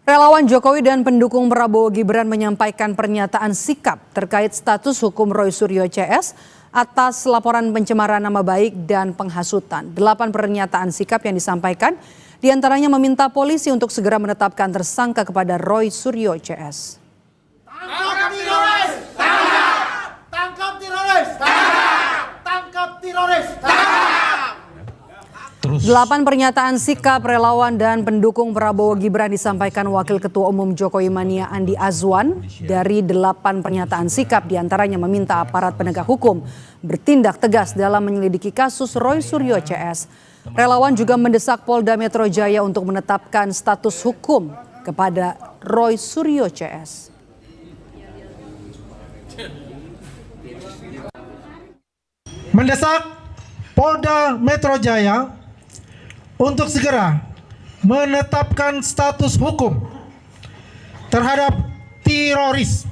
Relawan Jokowi dan pendukung Prabowo Gibran menyampaikan pernyataan sikap terkait status hukum Roy Suryo CS atas laporan pencemaran nama baik dan penghasutan. 8 pernyataan sikap yang disampaikan diantaranya meminta polisi untuk segera menetapkan tersangka kepada Roy Suryo CS. Tangkap teroris! Tangkap teroris! Tangkap teroris! 8 pernyataan sikap relawan dan pendukung Prabowo Gibran disampaikan Wakil Ketua Umum Jokowi Mania Andi Azwan. Dari 8 pernyataan sikap diantaranya meminta aparat penegak hukum bertindak tegas dalam menyelidiki kasus Roy Suryo CS. Relawan juga mendesak Polda Metro Jaya untuk menetapkan status hukum kepada Roy Suryo CS. Mendesak Polda Metro Jaya untuk segera menetapkan status hukum terhadap teroris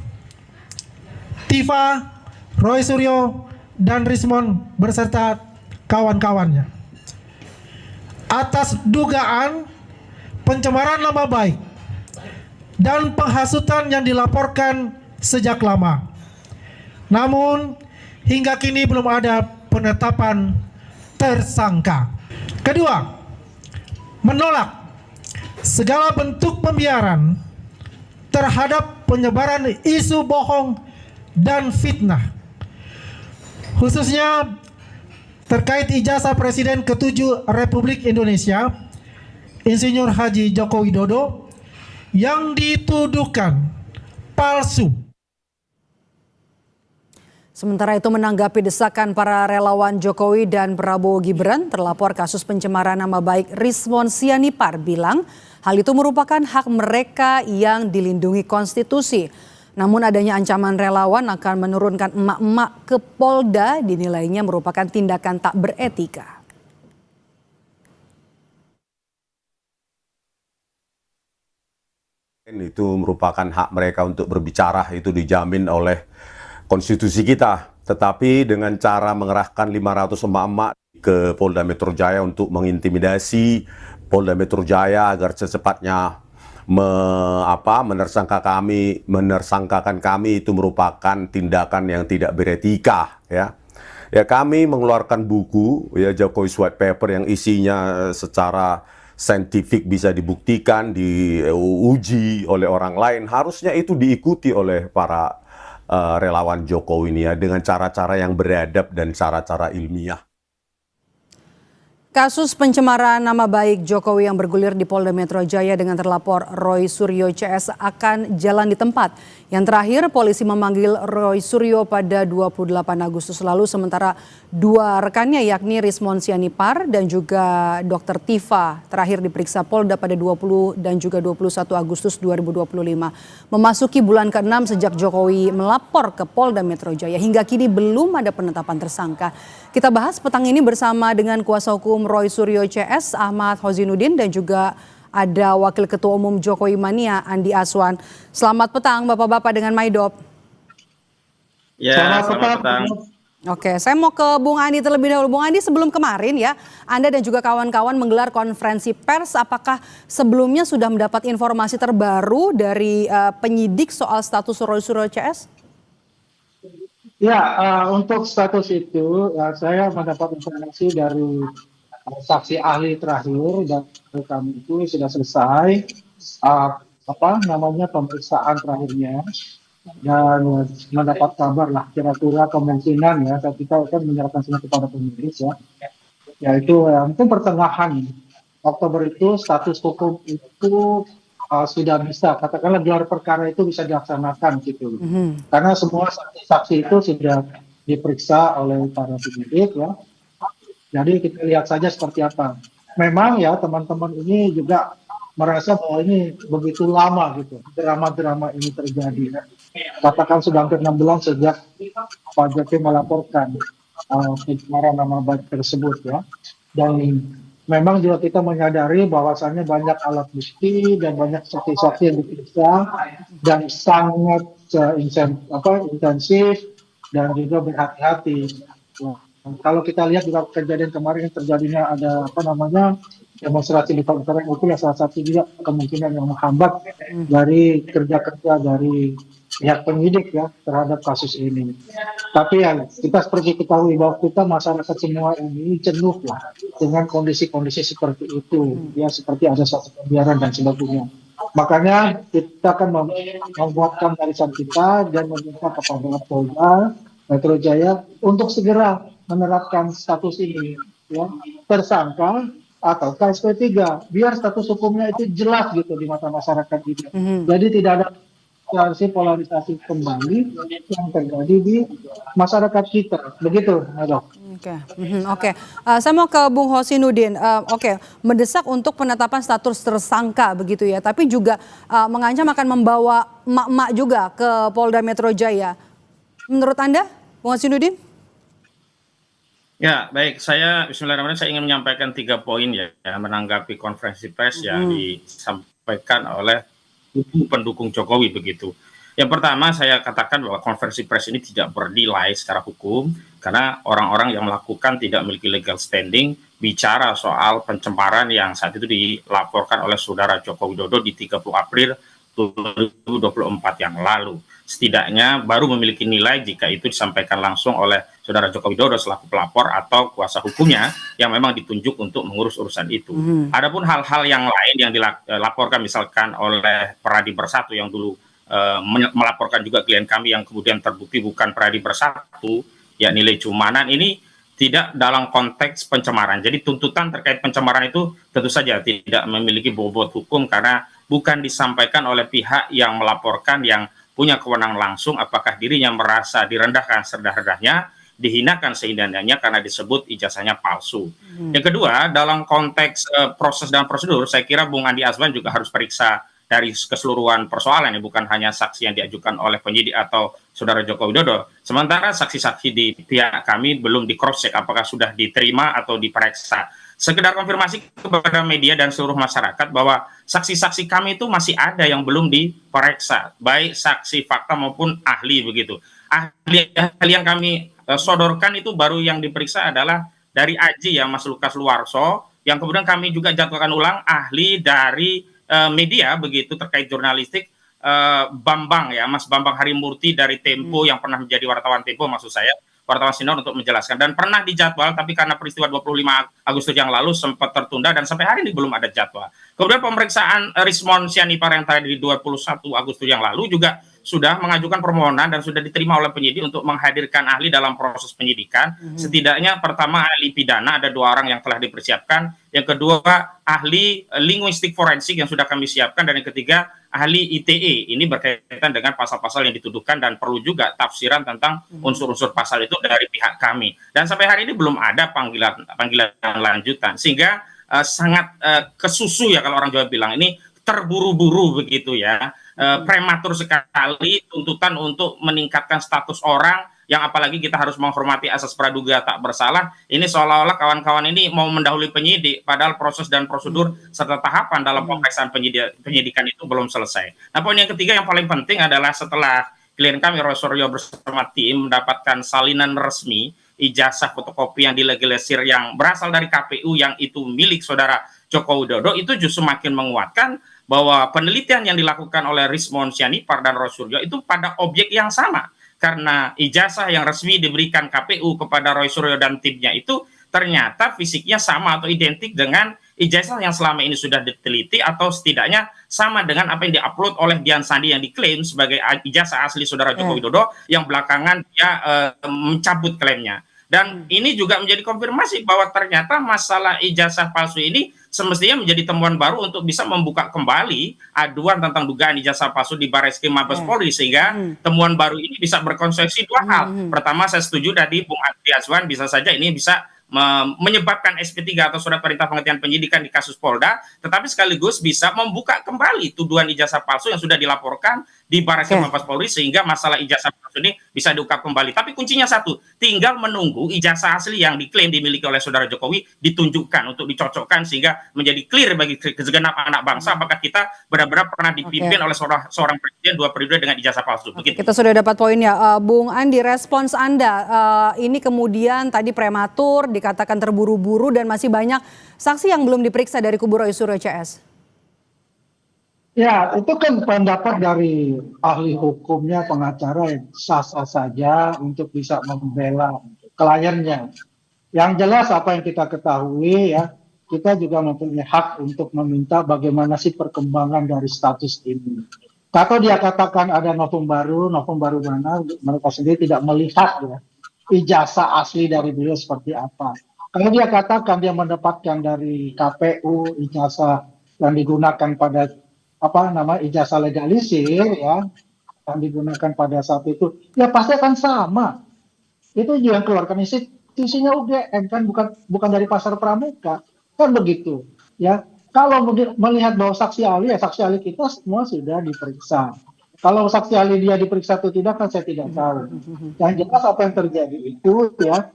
Tifa, Roy Suryo, dan Rismon beserta kawan-kawannya atas dugaan pencemaran nama baik dan penghasutan yang dilaporkan sejak lama. Namun hingga kini belum ada penetapan tersangka. Kedua, menolak segala bentuk pembiaran terhadap penyebaran isu bohong dan fitnah, khususnya terkait ijazah Presiden ke-7 Republik Indonesia, Insinyur Haji Joko Widodo, yang dituduhkan palsu. Sementara itu menanggapi desakan para relawan Jokowi dan Prabowo Gibran, terlapor kasus pencemaran nama baik Rismon Sianipar bilang hal itu merupakan hak mereka yang dilindungi konstitusi. Namun adanya ancaman relawan akan menurunkan emak-emak ke Polda dinilainya merupakan tindakan tak beretika. Itu merupakan hak mereka untuk berbicara, itu dijamin oleh konstitusi kita. Tetapi dengan cara mengerahkan 500 emak-emak ke Polda Metro Jaya untuk mengintimidasi Polda Metro Jaya agar secepatnya menersangkakan kami, itu merupakan tindakan yang tidak beretika, ya. Ya, kami mengeluarkan buku, ya, Jokowi's White Paper, yang isinya secara saintifik bisa dibuktikan, diuji oleh orang lain. Harusnya itu diikuti oleh para relawan Jokowi ini, ya, dengan cara-cara yang beradab dan cara-cara ilmiah. Kasus pencemaran nama baik Jokowi yang bergulir di Polda Metro Jaya dengan terlapor Roy Suryo CS akan jalan di tempat. Yang terakhir, polisi memanggil Roy Suryo pada 28 Agustus lalu, sementara 2 rekannya yakni Rismon Sianipar dan juga Dr. Tifa terakhir diperiksa Polda pada 20 dan juga 21 Agustus 2025. Memasuki bulan ke-6 sejak Jokowi melapor ke Polda Metro Jaya, hingga kini belum ada penetapan tersangka. Kita bahas petang ini bersama dengan kuasa hukum Roy Suryo CS, Ahmad Hozinuddin, dan juga ada Wakil Ketua Umum Jokowi Mania, Andi Azwan. Selamat petang Bapak-Bapak dengan Maidop. Ya, selamat petang. Oke, saya mau ke Bung Andi terlebih dahulu. Bung Andi, sebelum kemarin ya, Anda dan juga kawan-kawan menggelar konferensi pers. Apakah sebelumnya sudah mendapat informasi terbaru dari penyidik soal status Roy Suryo CS? Ya, untuk status itu saya mendapat informasi dari saksi ahli terakhir dan kami itu sudah selesai pemeriksaan terakhirnya dan mendapat kabar lah kira-kira kemungkinan, ya, kita akan menyerahkan semua kepada penyidik, ya, yaitu mungkin pertengahan Oktober itu status hukum itu sudah bisa, katakanlah gelar perkara itu bisa dilaksanakan gitu. Karena semua saksi-saksi itu sudah diperiksa oleh para penyidik, ya. Jadi kita lihat saja seperti apa. Memang ya teman-teman ini juga merasa bahwa ini begitu lama gitu, drama-drama ini terjadi. Katakan sudah hampir 6 bulan sejak Pak Jokowi melaporkan pencemaran nama baik tersebut, ya. Dan memang juga kita menyadari bahwasannya banyak alat bukti dan banyak saksi-saksi yang diperiksa dan sangat intensif dan juga berhati-hati. Kalau kita lihat juga kejadian kemarin yang terjadinya ada apa namanya demonstrasi di Palembang itu ya salah satu juga kemungkinan yang menghambat dari kerja-kerja dari pihak penyidik ya terhadap kasus ini. Tapi ya kita seperti ketahui bahwa kita masyarakat semua ini jenuh lah dengan kondisi-kondisi seperti itu ya seperti ada suatu pembiaran dan sebagainya. Makanya kita akan membuatkan barisan kita dan meminta kepada Polda Metro Jaya untuk segera menerapkan status ini ya tersangka atau KSP3 biar status hukumnya itu jelas gitu di mata masyarakat juga. Jadi tidak ada polarisasi kembali yang terjadi di masyarakat kita. Begitu, Dok. Oke. Saya mau ke Bung Hosinuddin. Oke, mendesak untuk penetapan status tersangka begitu ya, tapi juga mengancam akan membawa emak-emak juga ke Polda Metro Jaya. Menurut Anda, Bung Hosinuddin? Ya, baik. Bismillahirrahmanirrahim, saya ingin menyampaikan 3 poin ya, menanggapi konferensi pers yang disampaikan oleh pendukung Jokowi begitu. Yang pertama, saya katakan bahwa konferensi pers ini tidak bernilai secara hukum karena orang-orang yang melakukan tidak memiliki legal standing bicara soal pencemaran yang saat itu dilaporkan oleh saudara Joko Widodo di 30 April 2024 yang lalu. Setidaknya baru memiliki nilai jika itu disampaikan langsung oleh saudara Joko Widodo selaku pelapor atau kuasa hukumnya yang memang ditunjuk untuk mengurus urusan itu. Adapun hal-hal yang lain yang dilaporkan misalkan oleh Peradi Bersatu yang dulu melaporkan juga klien kami yang kemudian terbukti bukan Peradi Bersatu, ya nilai cumanan ini tidak dalam konteks pencemaran. Jadi tuntutan terkait pencemaran itu tentu saja tidak memiliki bobot hukum karena bukan disampaikan oleh pihak yang melaporkan yang punya kewenangan langsung apakah dirinya merasa direndahkan serendah-rendahnya, dihinakan sehina-hinanya karena disebut ijazahnya palsu. Yang kedua, dalam konteks proses dan prosedur, saya kira Bung Andi Azwan juga harus periksa dari keseluruhan persoalan, bukan hanya saksi yang diajukan oleh penyidik atau saudara Joko Widodo. Sementara saksi-saksi di pihak kami belum di cross check apakah sudah diterima atau diperiksa. Sekedar konfirmasi kepada media dan seluruh masyarakat bahwa saksi-saksi kami itu masih ada yang belum diperiksa, baik saksi fakta maupun ahli begitu. Ahli yang kami sodorkan itu baru yang diperiksa adalah dari Aji ya Mas Lukas Luarso, yang kemudian kami juga jadwalkan ulang ahli dari media begitu terkait jurnalistik Bambang ya Mas Bambang Harimurti dari Tempo yang pernah menjadi wartawan Tempo maksud saya. Wartawan Sinar untuk menjelaskan dan pernah dijadwal tapi karena peristiwa 25 Agustus yang lalu sempat tertunda dan sampai hari ini belum ada jadwal. Kemudian pemeriksaan Rismon Sianipar yang tadi di 21 Agustus yang lalu juga sudah mengajukan permohonan dan sudah diterima oleh penyidik untuk menghadirkan ahli dalam proses penyidikan. Setidaknya pertama ahli pidana ada 2 orang yang telah dipersiapkan, yang kedua ahli linguistik forensik yang sudah kami siapkan, dan yang ketiga ahli ITE. Ini berkaitan dengan pasal-pasal yang dituduhkan dan perlu juga tafsiran tentang unsur-unsur pasal itu dari pihak kami. Dan sampai hari ini belum ada panggilan lanjutan, sehingga sangat kesusu ya kalau orang Jawa bilang, ini terburu-buru begitu ya, prematur sekali tuntutan untuk meningkatkan status orang yang apalagi kita harus menghormati asas praduga tak bersalah. Ini seolah-olah kawan-kawan ini mau mendahului penyidik, padahal proses dan prosedur serta tahapan dalam pemeriksaan penyidikan itu belum selesai. Nah, poin yang ketiga yang paling penting adalah setelah klien kami Roy Suryo bersama tim mendapatkan salinan resmi ijazah fotokopi yang dilegalisir yang berasal dari KPU yang itu milik saudara Joko Widodo, itu justru makin menguatkan bahwa penelitian yang dilakukan oleh Rismon Sianipar dan Roy Suryo itu pada objek yang sama. Karena ijazah yang resmi diberikan KPU kepada Roy Suryo dan timnya itu ternyata fisiknya sama atau identik dengan ijazah yang selama ini sudah diteliti atau setidaknya sama dengan apa yang diupload oleh Dian Sandi yang diklaim sebagai ijazah asli saudara Joko Widodo yang belakangan dia mencabut klaimnya. Dan ini juga menjadi konfirmasi bahwa ternyata masalah ijazah palsu ini semestinya menjadi temuan baru untuk bisa membuka kembali aduan tentang dugaan ijazah palsu di Barreskrim Mabes Polri, sehingga temuan baru ini bisa berkonsekuensi 2 hal. Pertama, saya setuju tadi Bung Andi Azwan, bisa saja ini bisa menyebabkan SP3 atau surat perintah penghentian penyidikan di kasus Polda, tetapi sekaligus bisa membuka kembali tuduhan ijazah palsu yang sudah dilaporkan di Barreskrim Mabes Polri sehingga masalah ijazah palsu ini bisa diungkap kembali. Tapi kuncinya satu, tinggal menunggu ijazah asli yang diklaim dimiliki oleh saudara Jokowi ditunjukkan untuk dicocokkan sehingga menjadi clear bagi segenap anak bangsa apakah kita benar-benar pernah dipimpin oleh seorang presiden 2 periode dengan ijazah palsu. Begitu. Kita sudah dapat poinnya. Bung Andi, respons Anda ini kemudian tadi prematur, dikatakan terburu-buru dan masih banyak saksi yang belum diperiksa dari kubu Roy Suryo CS. Ya, itu kan pendapat dari ahli hukumnya, pengacara yang sah-sah saja untuk bisa membela kliennya. Yang jelas apa yang kita ketahui ya, kita juga mempunyai hak untuk meminta bagaimana sih perkembangan dari status ini. Kalau dia katakan ada novum baru mana, mereka sendiri tidak melihat ya, ijazah asli dari beliau seperti apa. Kalau dia katakan dia mendapatkan dari KPU ijazah yang digunakan pada ijazah legalisir ya yang digunakan pada saat itu ya pasti akan sama. Itu juga yang keluarkan institusinya UGM kan, bukan dari pasar pramuka kan begitu ya. Kalau melihat bahwa saksi ahli kita semua sudah diperiksa. Kalau saksi ahli dia diperiksa atau tidak kan saya tidak tahu. Yang jelas apa yang terjadi itu ya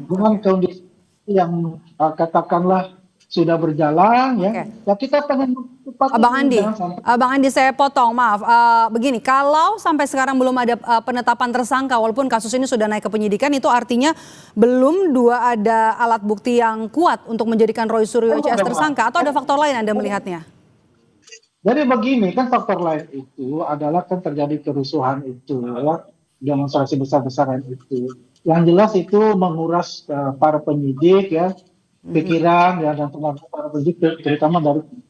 dengan kondisi yang katakanlah sudah berjalan ya. Ya kita pengen cepat. Bang Andi saya potong, maaf. Begini, kalau sampai sekarang belum ada penetapan tersangka walaupun kasus ini sudah naik ke penyidikan, itu artinya belum ada alat bukti yang kuat untuk menjadikan Roy Suryo CS tersangka atau ada faktor lain Anda melihatnya? Jadi begini, kan faktor lain itu adalah kan terjadi kerusuhan itu ya, demonstrasi besar-besaran itu. Yang jelas itu menguras para penyidik ya, pikiran ya, dan tenaga para penyidik terutama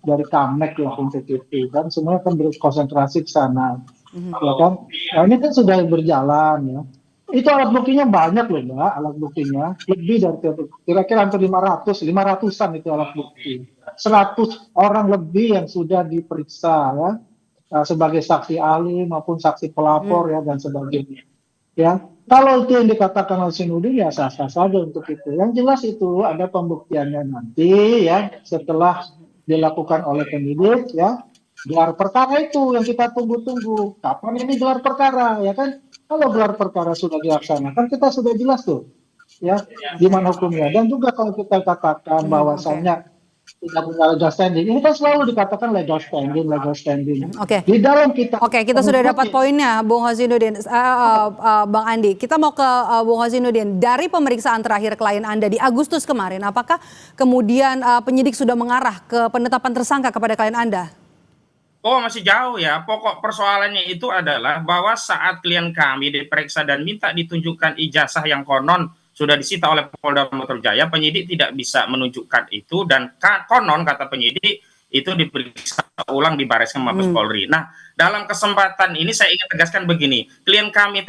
dari Kamek lah untuk itu kan semuanya kan berkonsentrasi ke sana ya kan. Nah ini kan sudah berjalan ya, itu alat buktinya banyak loh Mbak, alat buktinya lebih dari kira-kira hampir 500-an itu alat bukti, 100 orang lebih yang sudah diperiksa ya, sebagai saksi ahli maupun saksi pelapor ya dan sebagainya ya. Kalau itu yang dikatakan oleh Sinudin ya sah-sah saja untuk itu. Yang jelas itu ada pembuktiannya nanti ya setelah dilakukan oleh penyidik ya. Gelar perkara itu yang kita tunggu-tunggu. Kapan ini gelar perkara ya kan? Kalau gelar perkara sudah dilaksanakan kita sudah jelas tuh ya gimana hukumnya. Dan juga kalau kita katakan bahwasannya tidak punya legal standing, ini kan selalu dikatakan legal standing. Di dalam kita sudah dapat poinnya, Bung Husainuddin. Bang Andi, kita mau ke Bung Husainuddin. Dari pemeriksaan terakhir klien Anda di Agustus kemarin, apakah kemudian penyidik sudah mengarah ke penetapan tersangka kepada klien Anda? Oh, masih jauh ya. Pokok persoalannya itu adalah bahwa saat klien kami diperiksa dan minta ditunjukkan ijazah yang konon sudah disita oleh Polda Metro Jaya, penyidik tidak bisa menunjukkan itu dan konon kata penyidik itu diperiksa ulang di Barreskrim Mabes Polri. Nah, dalam kesempatan ini saya ingin tegaskan begini, klien kami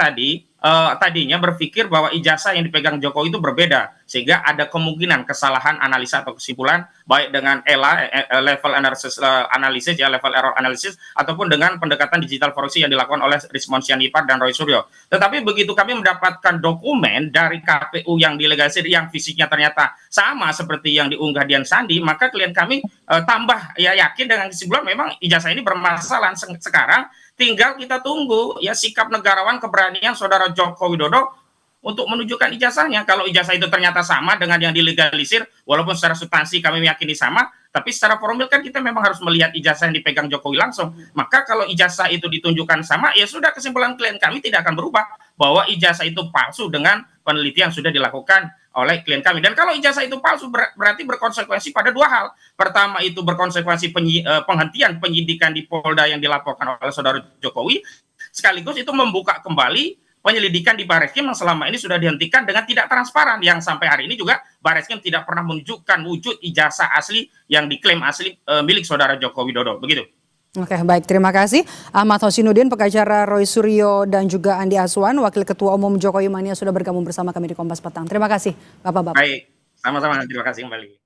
tadinya berpikir bahwa ijazah yang dipegang Jokowi itu berbeda, sehingga ada kemungkinan kesalahan analisa atau kesimpulan baik dengan level analisis ya, level error analysis ataupun dengan pendekatan digital forensik yang dilakukan oleh Rizmon Sianipar dan Roy Suryo. Tetapi begitu kami mendapatkan dokumen dari KPU yang dilegalisir yang fisiknya ternyata sama seperti yang diunggah Dian Sandi, maka klien kami tambah ya yakin dengan kesimpulan memang ijazah ini bermasalah. Sekarang tinggal kita tunggu ya sikap negarawan, keberanian saudara Joko Widodo untuk menunjukkan ijazahnya. Kalau ijazah itu ternyata sama dengan yang dilegalisir, walaupun secara substansi kami meyakini sama, tapi secara formil kan kita memang harus melihat ijazah yang dipegang Jokowi langsung. Maka kalau ijazah itu ditunjukkan sama, ya sudah, kesimpulan klien kami tidak akan berubah bahwa ijazah itu palsu dengan penelitian sudah dilakukan oleh klien kami. Dan kalau ijazah itu palsu berarti berkonsekuensi pada dua hal. Pertama itu berkonsekuensi penghentian penyidikan di Polda yang dilaporkan oleh saudara Jokowi, sekaligus itu membuka kembali penyelidikan di Barreskrim yang selama ini sudah dihentikan dengan tidak transparan, yang sampai hari ini juga Barreskrim tidak pernah menunjukkan wujud ijazah asli yang diklaim asli milik saudara Joko Widodo. Begitu. Oke, baik, terima kasih Ahmad Husainuddin, pengacara Roy Suryo, dan juga Andi Aswan, Wakil Ketua Umum Jokowi Mania, sudah bergabung bersama kami di Kompas Petang. Terima kasih Bapak-bapak. Baik, sama-sama, terima kasih kembali.